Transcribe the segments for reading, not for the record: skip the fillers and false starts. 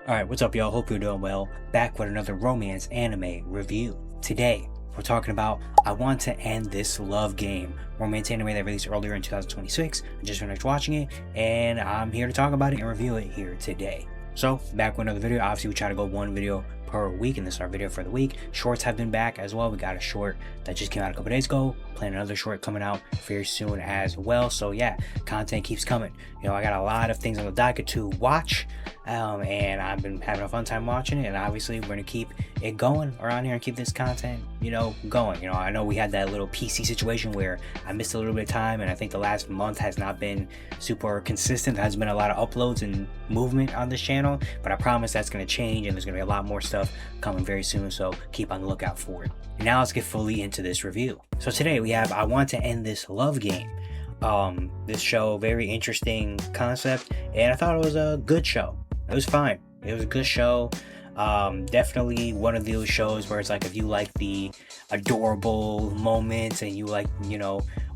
Alright, what's up y'all? Hope you're doing well. Back with another romance anime review. Today, we're talking about I Want to End This Love Game, romance anime that released earlier in 2026. I just finished watching it, and I'm here to talk about it and review it here today. So, back with another video. Obviously, we try to go one video per week, and this is our video for the week. Shorts have been back as well. We got a short that just came out a couple days ago. Plan another short coming out very soon as well. So yeah, content keeps coming. You know, I got a lot of things on the docket to watch, and I've been having a fun time watching it. And obviously, we're gonna keep it going around here and keep this content, going. I know we had that little PC situation where I missed a little bit of time, and I think the last month has not been super consistent. There has been a lot of uploads and movement on this channel, but I promise that's gonna change, and there's gonna be a lot more stuff coming very soon. So keep on the lookout for it. And now let's get fully into this review. So today we have I Want to End This Love Game. This show, very interesting concept, and I thought it was a good show. It was fine. It was a good show. Definitely one of those shows where it's like, if you like the adorable moments and you like,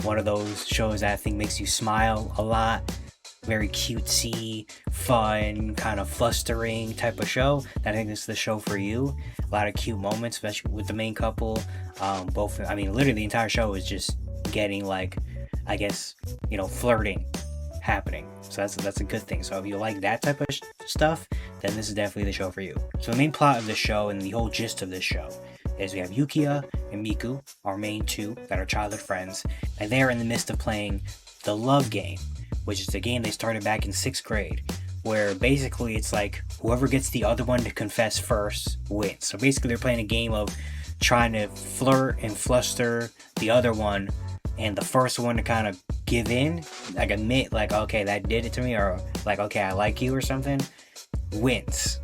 one of those shows that I think makes you smile a lot, very cutesy, fun, kind of flustering type of show, I think this is the show for you. A lot of cute moments, especially with the main couple. Literally the entire show is just getting flirting happening. So that's a good thing. So if you like that type of stuff, then this is definitely the show for you. So the main plot of the show and the whole gist of this show is we have Yukiya and Miku, our main two that are childhood friends, and they're in the midst of playing the love game, which is a game they started back in 6th grade, where basically it's like whoever gets the other one to confess first wins. So basically they're playing a game of trying to flirt and fluster the other one, and the first one to kind of give in, admit okay, that did it to me, or okay, I like you or something, wins.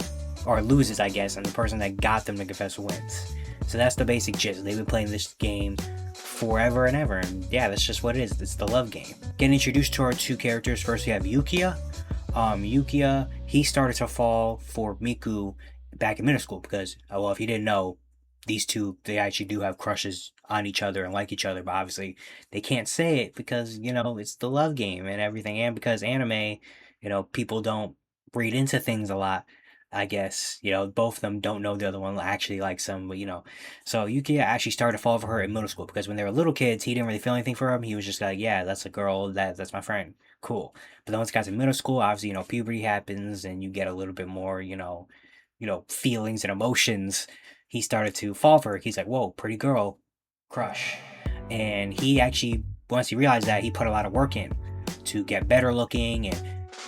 Or loses, I guess, and the person that got them to confess wins. So that's the basic gist. They've been playing this game forever and ever, and yeah, that's just what it is. It's the love game. Getting introduced to our two characters. First we have Yukiya. Yukiya, he started to fall for Miku back in middle school because, if you didn't know, these two, they actually do have crushes on each other and like each other, but obviously they can't say it because, it's the love game and everything, and because anime, people don't read into things a lot, I guess. Both of them don't know the other one actually likes them, but so Yukiya actually started to fall for her in middle school because when they were little kids, he didn't really feel anything for him. He was just like, yeah, that's a girl, that's my friend, cool. But then once he got to middle school, obviously, puberty happens and you get a little bit more, feelings and emotions. He started to fall for her. He's like, whoa, pretty girl, crush. And he actually, once he realized that, he put a lot of work in to get better looking, and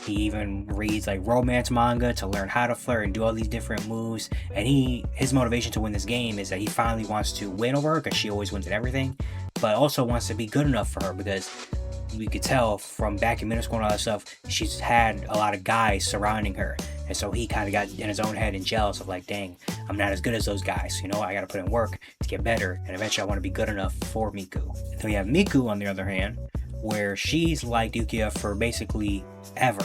he even reads romance manga to learn how to flirt and do all these different moves. And his motivation to win this game is that he finally wants to win over her because she always wins at everything, but also wants to be good enough for her because we could tell from back in middle school and all that stuff, she's had a lot of guys surrounding her. And so he kind of got in his own head and jealous of dang, I'm not as good as those guys. I got to put in work to get better. And eventually I want to be good enough for Miku. Then we have Miku, on the other hand, where she's liked Yukiya for basically ever.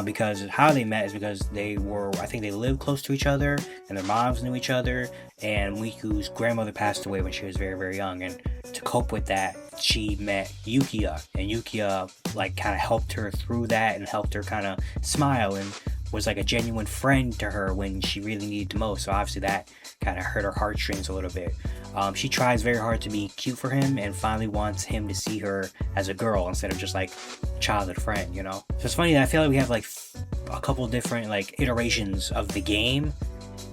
Because how they met is because they lived close to each other and their moms knew each other, and Miku's grandmother passed away when she was very, very young, and to cope with that, she met Yukiya, and Yukiya kind of helped her through that and helped her kind of smile and was a genuine friend to her when she really needed the most. So obviously that kind of hurt her heartstrings a little bit. She tries very hard to be cute for him and finally wants him to see her as a girl instead of just childhood friend, So it's funny that I feel like we have a couple different iterations of the game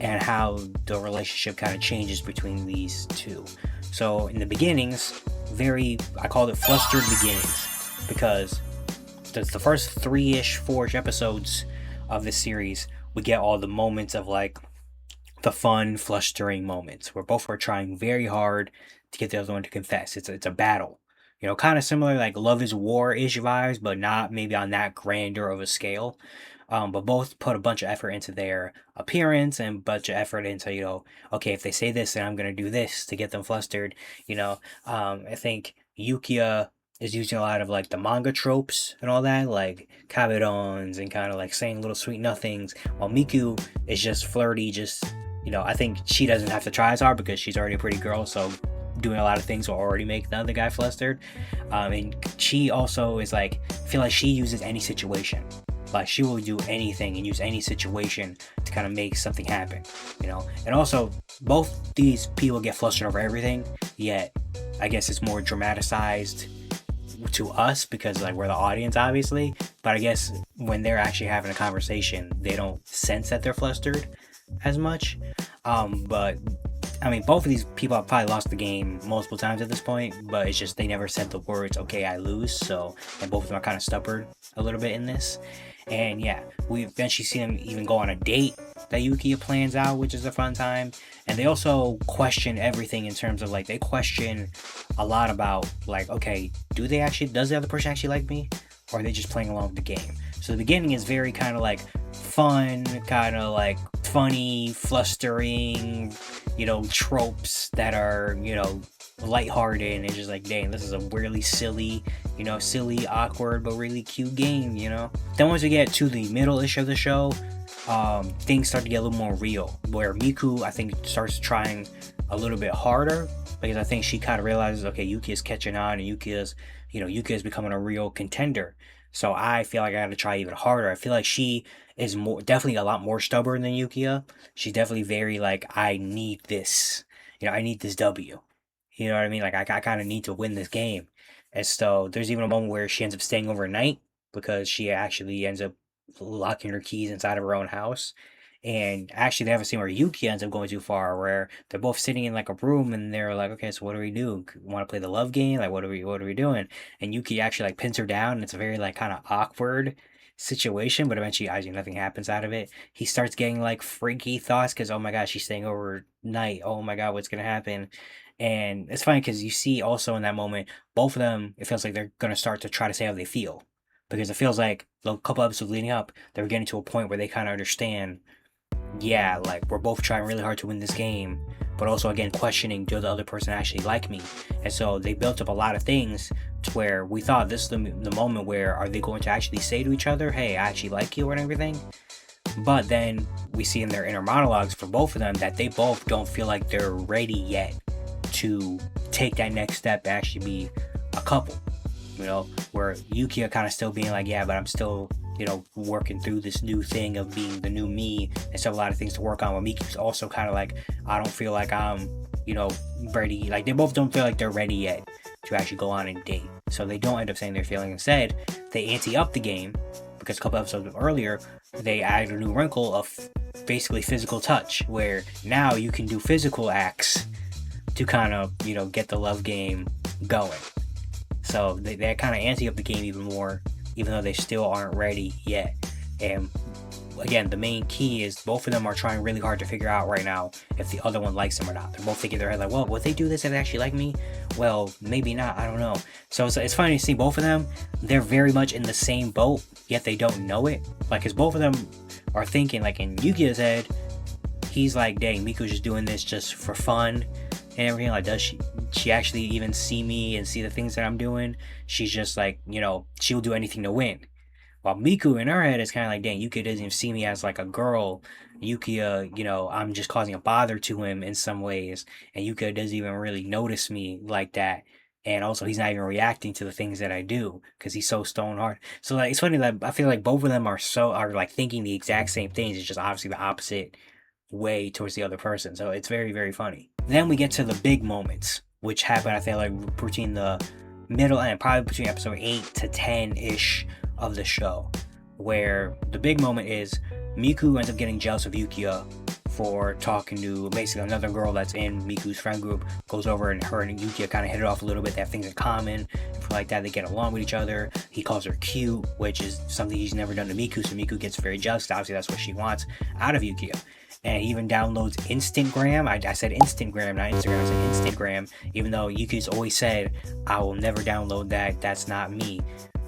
and how the relationship kind of changes between these two. So in the beginnings, I called it flustered beginnings, because the first 3-ish, 4-ish episodes of this series, we get all the moments of the fun, flustering moments where both are trying very hard to get the other one to confess. It's a battle, kind of similar Love is War-ish vibes, but not maybe on that grandeur of a scale. But both put a bunch of effort into their appearance and a bunch of effort into, okay, if they say this, then I'm gonna do this to get them flustered. I think Yukiya is using a lot of the manga tropes and all that, kabedons and kind of saying little sweet nothings, while Miku is just flirty, I think she doesn't have to try as hard because she's already a pretty girl, so doing a lot of things will already make the other guy flustered. And she also is feel like she uses any situation Like, she will do anything and use any situation to kind of make something happen, you know? And also, both these people get flustered over everything, yet I guess it's more dramatized to us because, like, we're the audience, obviously. But I guess when they're actually having a conversation, they don't sense that they're flustered as much. But I mean, both of these people have probably lost the game multiple times at this point, but it's just they never said the words, okay, I lose. So, and both of them are kind of stubborn a little bit in this. And yeah, we eventually see them even go on a date that Yukiya plans out, which is a fun time. And they also question everything in terms of, like, they question a lot about, like, okay, does the other person actually like me? Or are they just playing along with the game? So the beginning is very kind of like fun, kind of like funny, flustering, you know, tropes that are, you know, lighthearted, and it's just like, dang, this is a really silly, you know, silly, awkward, but really cute game, you know? Then once we get to the middle-ish of the show, things start to get a little more real, where Miku, I think, starts trying a little bit harder, because I think she kind of realizes, okay, Yuki is catching on, and Yuki is becoming a real contender. So I feel like I gotta try even harder. I feel like she is definitely a lot more stubborn than Yukiya. She's definitely very like, I need this. You know, I need this W. You know what I mean? Like, I kind of need to win this game. And so there's even a moment where she ends up staying overnight because she actually ends up locking her keys inside of her own house. And actually, they have a scene where Yuki ends up going too far, where they're both sitting in like a room, and they're like, "Okay, so what do we do? Want to play the love game? Like, what are we doing?" And Yuki actually like pins her down, and it's a very like kind of awkward situation. But eventually, obviously, nothing happens out of it. He starts getting like freaky thoughts because, oh my god, she's staying overnight. Oh my god, what's gonna happen? And it's funny because you see also in that moment, both of them, it feels like they're gonna start to try to say how they feel, because it feels like a couple episodes leading up, they were getting to a point where they kind of understand, yeah, like, we're both trying really hard to win this game, but also, again, questioning, does the other person actually like me? And so they built up a lot of things to where we thought this is the moment where, are they going to actually say to each other, hey, I actually like you, and everything? But then we see in their inner monologues for both of them that they both don't feel like they're ready yet to take that next step and actually be a couple, you know, where Yukiya kind of still being like, yeah, but I'm still, you know, working through this new thing of being the new me, and still a lot of things to work on. While Miku's also kind of like, I don't feel like I'm, you know, ready. Like, they both don't feel like they're ready yet to actually go on and date. So they don't end up saying their feeling. Instead, they ante up the game, because a couple episodes earlier, they added a new wrinkle of basically physical touch, where now you can do physical acts to kind of, you know, get the love game going. So they kind of ante up the game even more, even though they still aren't ready yet. And again, the main key is both of them are trying really hard to figure out right now if the other one likes them or not. They're both thinking in their head like, well, would they do this if they actually like me? Well, maybe not, I don't know. So it's funny to see both of them, they're very much in the same boat, yet they don't know it. Like, because both of them are thinking, like, in Yukiya's head, he's like, dang, Miku's just doing this just for fun and everything. Like, does she actually even see me and see the things that I'm doing? She's just like, you know, she'll do anything to win. While Miku in her head is kind of like, dang, Yukiya doesn't even see me as like a girl. Yukiya, you know, I'm just causing a bother to him in some ways, and Yukiya doesn't even really notice me like that. And also, he's not even reacting to the things that I do because he's so stone hard. So, like, it's funny that I feel like both of them are like thinking the exact same things. It's just obviously the opposite way towards the other person. So it's very, very funny. Then we get to the big moments, which happen, I feel like, between the middle and probably between episode 8 to 10-ish of the show, where the big moment is Miku ends up getting jealous of Yukiya for talking to basically another girl that's in Miku's friend group, goes over, and her and Yukiya kind of hit it off a little bit. They have things in common, and like that, they get along with each other. He calls her cute, which is something he's never done to Miku, so Miku gets very jealous. Obviously, that's what she wants out of Yukiya. And he even downloads Instagram. I said Instagram, not Instagram. I said Instagram, even though Yuki's always said, I will never download that. That's not me.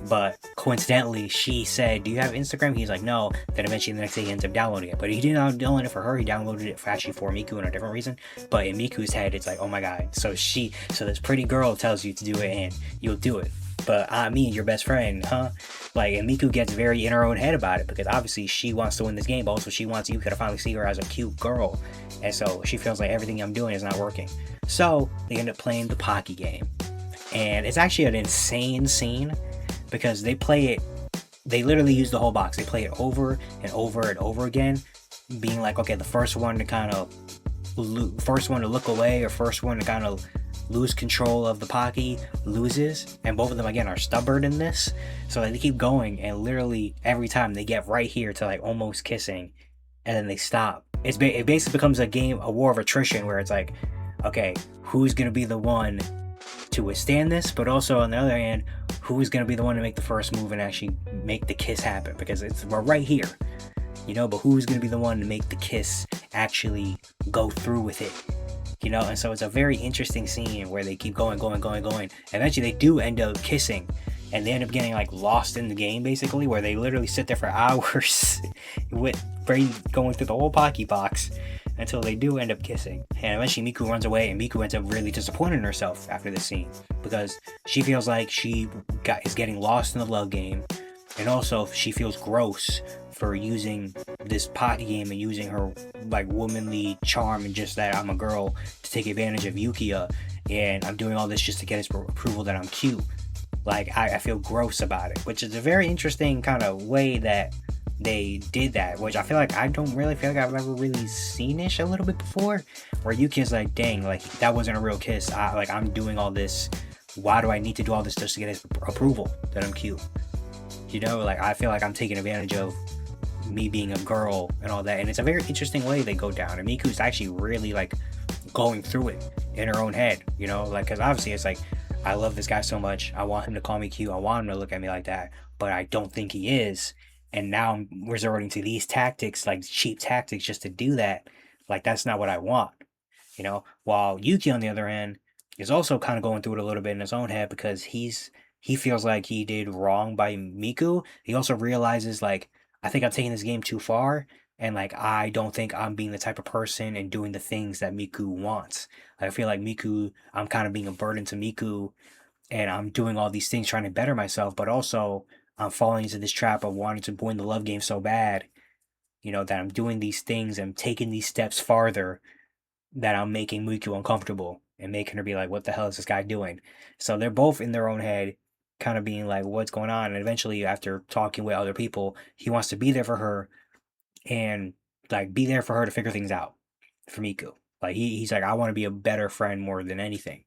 But coincidentally, she said, do you have Instagram? He's like, no. Then eventually the next day he ends up downloading it. But he did not download it for her. He downloaded it for Miku in a different reason. But in Miku's head, it's like, oh my god. So this pretty girl tells you to do it, and you'll do it. But me, your best friend, huh? Like, and Miku gets very in her own head about it, because obviously she wants to win this game, but also she wants Yuka to finally see her as a cute girl. And so she feels like everything I'm doing is not working. So they end up playing the Pocky game. And it's actually an insane scene, because they play it they literally use the whole box. They play it over and over and over again, being like, okay, the first one to kind of first one to look away, or first one to kind of lose control of the Pocky loses. And both of them again are stubborn in this, so like, they keep going, and literally every time they get right here to like almost kissing, and then they stop. It basically becomes a war of attrition, where it's like, okay, who's gonna be the one to withstand this, but also on the other hand, who's gonna be the one to make the first move and actually make the kiss happen, because we're right here, but who's gonna be the one to make the kiss actually go through with it, and so it's a very interesting scene where they keep going. Eventually they do end up kissing, and they end up getting like lost in the game, basically, where they literally sit there for hours with brain going through the whole Pocky box until they do end up kissing. And eventually Miku runs away, and Miku ends up really disappointed in herself after this scene, because she feels like she is getting lost in the love game, and also she feels gross for using this Pocky game and using her like womanly charm and just that I'm a girl to take advantage of Yukiya, and I'm doing all this just to get his approval that I'm cute. Like, I feel gross about it, which is a very interesting kind of way that they did that, which I feel like I don't really feel like I've ever really seen ish a little bit before, where Yukiya's like, dang, like that wasn't a real kiss. I'm doing all this. Why do I need to do all this just to get his approval that I'm cute? Like, I feel like I'm taking advantage of me being a girl and all that. And it's a very interesting way they go down, and Miku's actually really like going through it in her own head, like, because obviously it's like, I love this guy so much, I want him to call me cute, I want him to look at me like that, but I don't think he is, and now I'm resorting to these tactics, like cheap tactics, just to do that. Like, that's not what I want, while Yuki on the other end is also kind of going through it a little bit in his own head, because he feels like he did wrong by Miku. He also realizes, like, I think I'm taking this game too far, and like, I don't think I'm being the type of person and doing the things that Miku wants. I feel like I'm kind of being a burden to Miku, and I'm doing all these things trying to better myself, but also I'm falling into this trap of wanting to win the love game so bad, that I'm doing these things and taking these steps farther, that I'm making Miku uncomfortable and making her be like, what the hell is this guy doing? So they're both in their own head, kind of being like, what's going on? And eventually, after talking with other people, he wants to be there for her, and like be there for her to figure things out for Miku. Like, he's like, I want to be a better friend more than anything.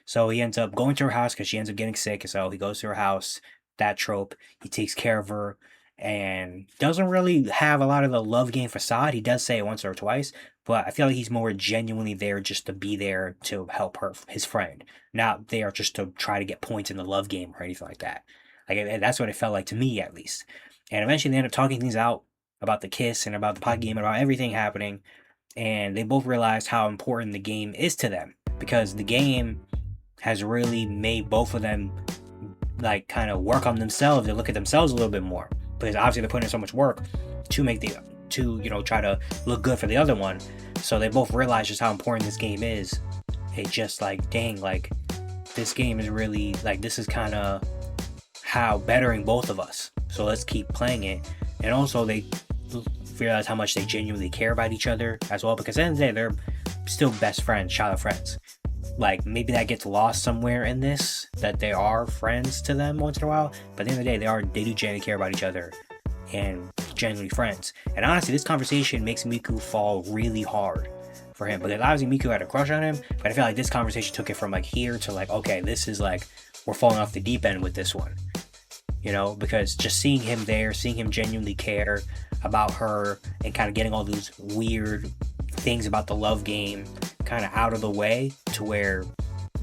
So he ends up going to her house because she ends up getting sick. So he goes to her house, that trope. He takes care of her and doesn't really have a lot of the love game facade. He does say it once or twice, but I feel like he's more genuinely there just to be there to help her, his friend. Not there just to try to get points in the love game or anything like that. Like, that's what it felt like to me, at least. And eventually they end up talking things out about the kiss and about the Pocky game and about everything happening. And they both realized how important the game is to them, because the game has really made both of them like kind of work on themselves and look at themselves a little bit more, because obviously they're putting in so much work to make try to look good for the other one. So they both realize just how important this game is. It's just like, dang, like this game is really like, this is kind of how bettering both of us, so let's keep playing it. And also they realize how much they genuinely care about each other as well, because at the end of the day, they're still best friends, childhood friends. Like, maybe that gets lost somewhere in this, that they are friends to them once in a while, but at the end of the day, they do genuinely care about each other and genuinely friends. And honestly, this conversation makes Miku fall really hard for him, because obviously Miku had a crush on him, but I feel like this conversation took it from like here to like, okay, this is like, we're falling off the deep end with this one, because just seeing him there, seeing him genuinely care about her, and kind of getting all these weird things about the love game kind of out of the way, to where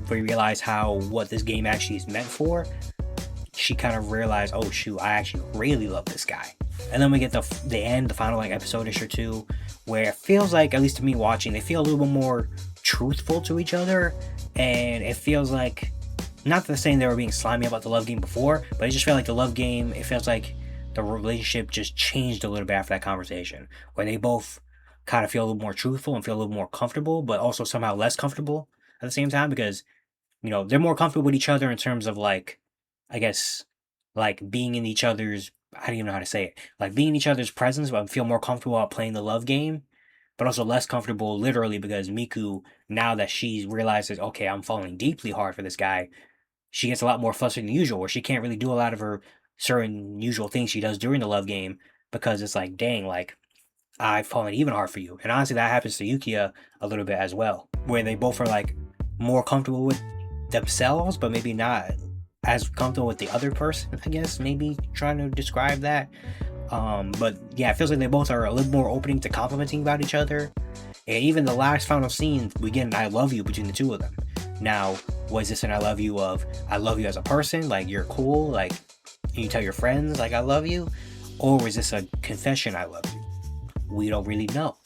we realize what this game actually is meant for, she kind of realized, oh shoot, I actually really love this guy. And then we get the end, the final like episode-ish or two, where it feels like, at least to me watching, they feel a little bit more truthful to each other, and it feels like, not the saying they were being slimy about the love game before, but it just felt like the love game, it feels like the relationship just changed a little bit after that conversation, where they both kind of feel a little more truthful and feel a little more comfortable, but also somehow less comfortable at the same time, because, they're more comfortable with each other in terms of like, I guess, like being in each other's, I don't even know how to say it, like being in each other's presence, but feel more comfortable about playing the love game, but also less comfortable literally, because Miku, now that she realizes, okay, I'm falling deeply hard for this guy, she gets a lot more flustered than usual, where she can't really do a lot of her certain usual things she does during the love game, because it's like, dang, like I've fallen even hard for you. And honestly, that happens to Yukiya a little bit as well, where they both are like more comfortable with themselves, but maybe not as comfortable with the other person, I guess, maybe trying to describe that. But yeah, it feels like they both are a little more opening to complimenting about each other. And even the last final scene, we get an I love you between the two of them. Now, was this an I love you of I love you as a person, like you're cool, like you tell your friends like I love you? Or was this a confession I love you? We don't really know.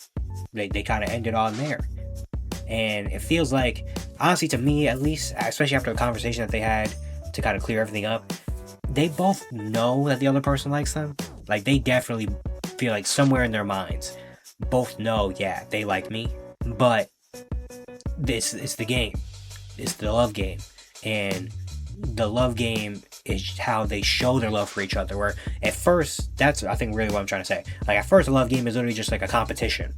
They kind of ended on there. And it feels like, honestly, to me at least, especially after the conversation that they had to kind of clear everything up, they both know that the other person likes them. Like, they definitely feel like somewhere in their minds, both know, yeah, they like me. But this is the game. It's the love game. And the love game is how they show their love for each other. Where at first, that's I think really what I'm trying to say. Like at first, the love game is literally just like a competition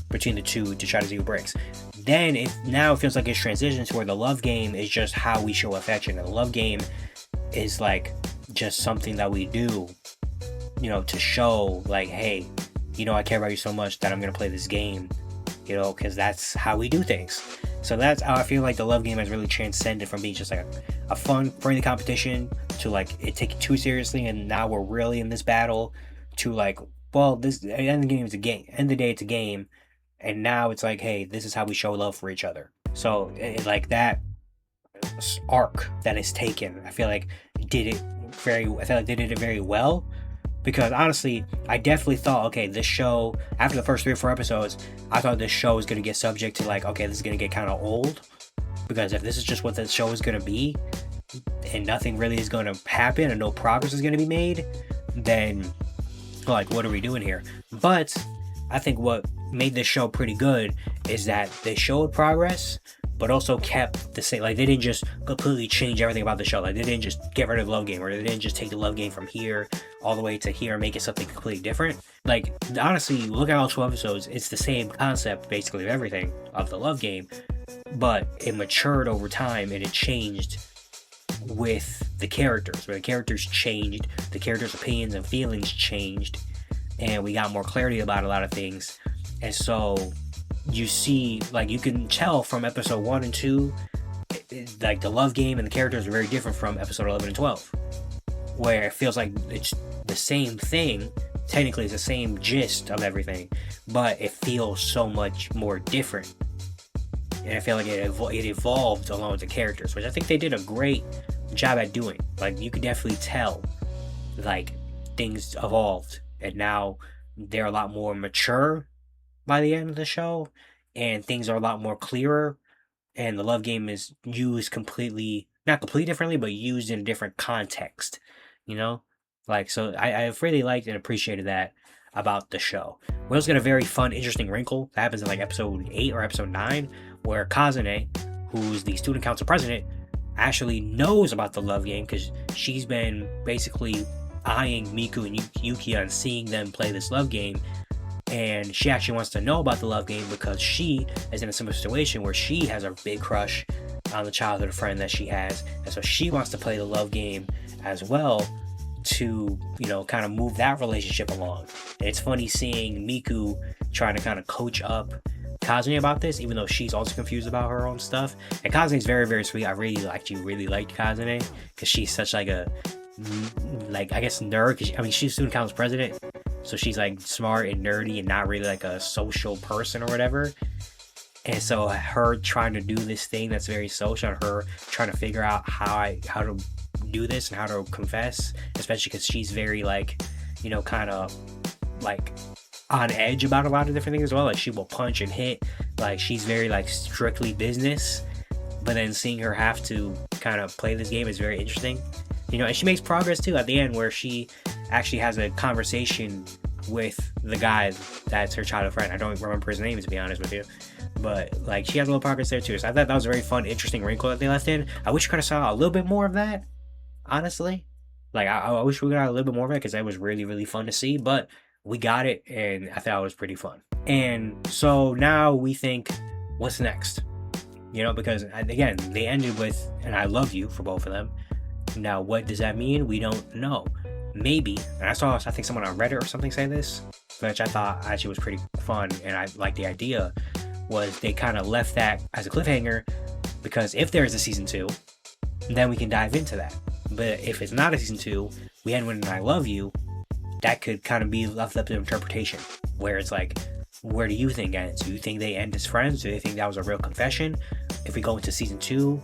between the two to try to see who breaks. Then it feels like it's transitioned to where the love game is just how we show affection, and the love game is like just something that we do, you know, to show like, hey, you know, I care about you so much that I'm gonna play this game, you know, because that's how we do things. So that's how I feel like the love game has really transcended from being just like a fun, friendly competition to like it taken too seriously, and now we're really in this battle to like, well, this at the end of the game is a game. End of the day, it's a game, and now it's like, hey, this is how we show love for each other. So like that arc that is taken, I feel like they did it very well. Because honestly, I definitely thought, okay, this show, after the first 3 or 4 episodes, I thought this show was going to get subject to like, okay, this is going to get kind of old. Because if this is just what the show is going to be, and nothing really is going to happen, and no progress is going to be made, then, like, what are we doing here? But I think what made this show pretty good is that they showed progress, but also kept the same. Like, they didn't just completely change everything about the show. Like, they didn't just get rid of the love game, or they didn't just take the love game from here all the way to here and make it something completely different. Like, honestly, look at all 12 episodes. It's the same concept, basically, of everything of the love game, but it matured over time, and it changed with the characters. Where the characters changed, the characters' opinions and feelings changed, and we got more clarity about a lot of things. And so you see, like, you can tell from episode 1 and 2, like, the love game and the characters are very different from episode 11 and 12, where it feels like it's the same thing. Technically, it's the same gist of everything, but it feels so much more different. And I feel like it evolved along with the characters, which I think they did a great job at doing. Like, you could definitely tell, like, things evolved, and now they're a lot more mature by the end of the show, and things are a lot more clearer, and the love game is used completely, not completely differently, but used in a different context, you know? Like, so I've really liked and appreciated that about the show. We also got a very fun, interesting wrinkle that happens in like episode 8 or episode 9, where Kazune, who's the student council president, actually knows about the love game because she's been basically eyeing Miku and Yukiya and seeing them play this love game. And she actually wants to know about the love game because she is in a similar situation where she has a big crush on the childhood friend that she has. And so she wants to play the love game as well to, you know, kind of move that relationship along. And it's funny seeing Miku trying to kind of coach up Kazune about this, even though she's also confused about her own stuff. And Kazune's very, very sweet. I really liked Kazune because she's such like a, like, I guess nerd. I mean, she's student council president, so she's like smart and nerdy and not really like a social person or whatever. And so her trying to do this thing that's very social, and her trying to figure out how to do this and how to confess, especially because she's very like, you know, kind of like on edge about a lot of different things as well. Like, she will punch and hit. Like, she's very like strictly business. But then seeing her have to kind of play this game is very interesting. You know, and she makes progress too at the end, where she actually has a conversation with the guy that's her childhood friend. I don't remember his name, to be honest with you. But like, she has a little progress there too. So I thought that was a very fun, interesting wrinkle that they left in. I wish we could have saw a little bit more of that, honestly. Like, I wish we got a little bit more of it because that was really, really fun to see. But we got it, and I thought it was pretty fun. And so now we think, what's next? You know, because again, they ended with an I love you for both of them. Now, what does that mean? We don't know. maybe, and I think someone on Reddit or something say this, which I thought actually was pretty fun, and I like the idea, was they kind of left that as a cliffhanger, because if there is a season 2, then we can dive into that. But if it's not a season 2, we end with an I love you, that could kind of be left up to interpretation, where it's like, where do you think it ends? Do you think they end as friends? Do they think that was a real confession? If we go into season 2,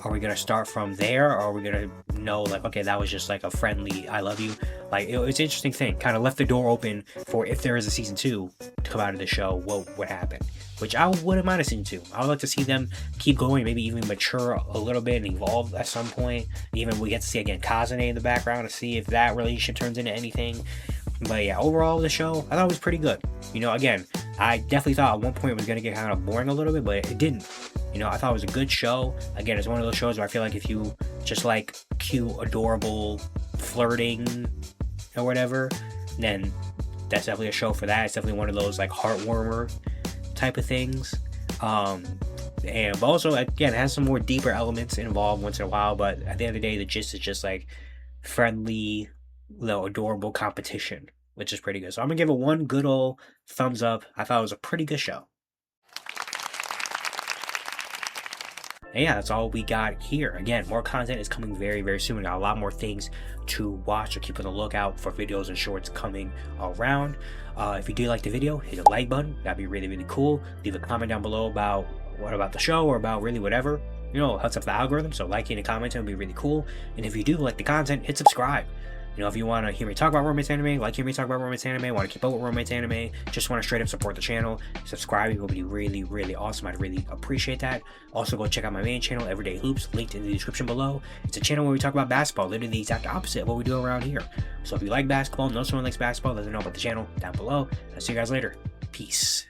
are we going to start from there, or are we going to know, like, okay, that was just like a friendly I love you? Like, it's an interesting thing. Kind of left the door open for, if there is a season 2 to come out of the show, what would happen? Which I wouldn't mind a season 2. I would like to see them keep going, maybe even mature a little bit and evolve at some point. Even we get to see, again, Kazane in the background to see if that relationship turns into anything. But yeah, overall, the show, I thought it was pretty good. You know, again, I definitely thought at one point it was going to get kind of boring a little bit, but it didn't. You know, I thought it was a good show. Again, it's one of those shows where I feel like if you just like cute, adorable flirting or whatever, then that's definitely a show for that. It's definitely one of those like heartwarmer type of things. But also, again, it has some more deeper elements involved once in a while, but at the end of the day, the gist is just like friendly, little adorable competition, which is pretty good. So I'm gonna give it one good old thumbs up. I thought it was a pretty good show. And yeah, that's all we got here. Again, more content is coming very, very soon. We got a lot more things to watch, so keep on the lookout for videos and shorts coming around. If you do like the video, hit the like button. That'd be really, really cool. Leave a comment down below about what about the show, or about really whatever. You know, it helps up the algorithm, so liking and commenting would be really cool. And if you do like the content, hit subscribe. You know, if you want to hear me talk about romance anime, like hear me talk about romance anime, want to keep up with romance anime, just want to straight up support the channel, subscribing would be really, really awesome. I'd really appreciate that. Also, go check out my main channel, Everyday Hoops, linked in the description below. It's a channel where we talk about basketball, literally the exact opposite of what we do around here. So if you like basketball, know someone likes basketball, let them know about the channel down below. I'll see you guys later. Peace.